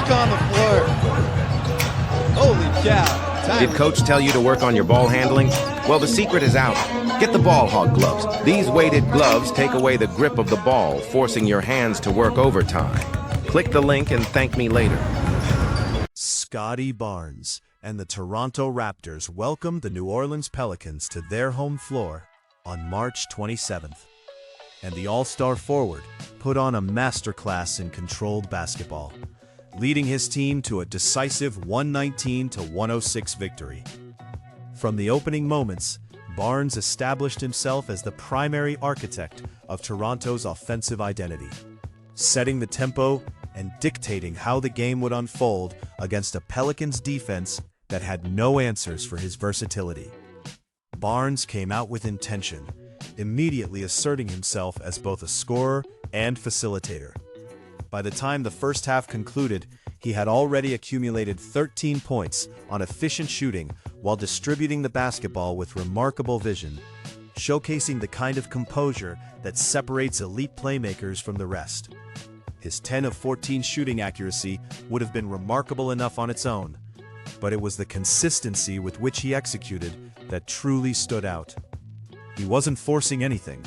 back on the floor. Holy cow. Did coach tell you to work on your ball handling? Well, the secret is out. Get the ball hog gloves. These weighted gloves take away the grip of the ball, forcing your hands to work overtime. Click the link and thank me later. Scottie Barnes and the Toronto Raptors welcomed the New Orleans Pelicans to their home floor on March 27th. And the all-star forward put on a masterclass in controlled basketball, leading his team to a decisive 119-106 victory. From the opening moments, Barnes established himself as the primary architect of Toronto's offensive identity, setting the tempo and dictating how the game would unfold against a Pelicans defense that had no answers for his versatility. Barnes came out with intention, immediately asserting himself as both a scorer and facilitator. By the time the first half concluded, he had already accumulated 13 points on efficient shooting while distributing the basketball with remarkable vision, showcasing the kind of composure that separates elite playmakers from the rest. His 10 of 14 shooting accuracy would have been remarkable enough on its own, but it was the consistency with which he executed that truly stood out. He wasn't forcing anything.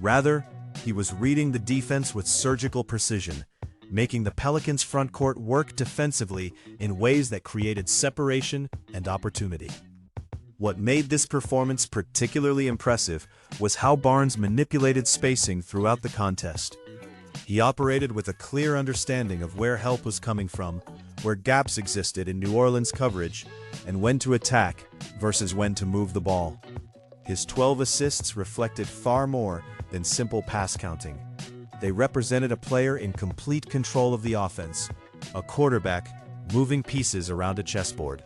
Rather, he was reading the defense with surgical precision, making the Pelicans' front court work defensively in ways that created separation and opportunity. What made this performance particularly impressive was how Barnes manipulated spacing throughout the contest. He operated with a clear understanding of where help was coming from, where gaps existed in New Orleans' coverage, and when to attack versus when to move the ball. His 12 assists reflected far more than simple pass counting. They represented a player in complete control of the offense, a quarterback moving pieces around a chessboard.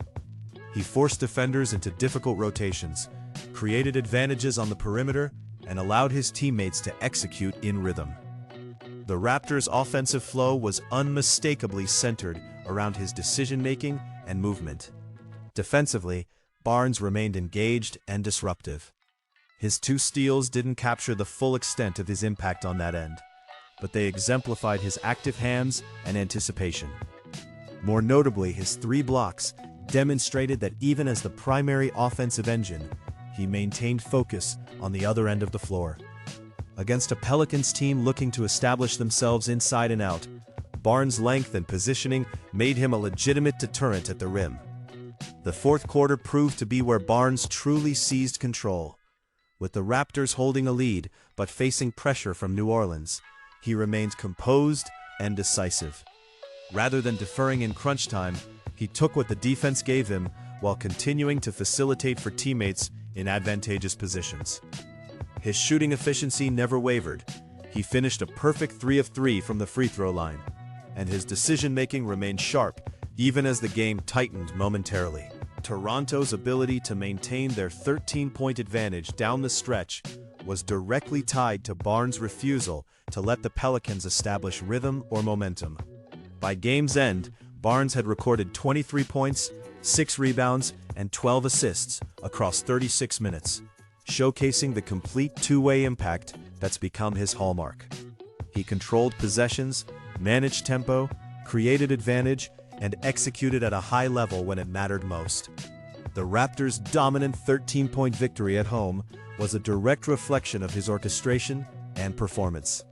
He forced defenders into difficult rotations, created advantages on the perimeter, and allowed his teammates to execute in rhythm. The Raptors' offensive flow was unmistakably centered around his decision-making and movement. Defensively, Barnes remained engaged and disruptive. His 2 steals didn't capture the full extent of his impact on that end, but they exemplified his active hands and anticipation. More notably, his 3 blocks demonstrated that even as the primary offensive engine, he maintained focus on the other end of the floor. Against a Pelicans team looking to establish themselves inside and out, Barnes' length and positioning made him a legitimate deterrent at the rim. The fourth quarter proved to be where Barnes truly seized control. With the Raptors holding a lead but facing pressure from New Orleans, he remained composed and decisive. Rather than deferring in crunch time, he took what the defense gave him while continuing to facilitate for teammates in advantageous positions. His shooting efficiency never wavered. He finished a perfect 3 of 3 from the free throw line, and his decision-making remained sharp even as the game tightened momentarily. Toronto's ability to maintain their 13-point advantage down the stretch was directly tied to Barnes' refusal to let the Pelicans establish rhythm or momentum. By game's end, Barnes had recorded 23 points, 6 rebounds, and 12 assists across 36 minutes, showcasing the complete two-way impact that's become his hallmark. He controlled possessions, managed tempo, created advantage, and executed at a high level when it mattered most. The Raptors' dominant 13-point victory at home was a direct reflection of his orchestration and performance.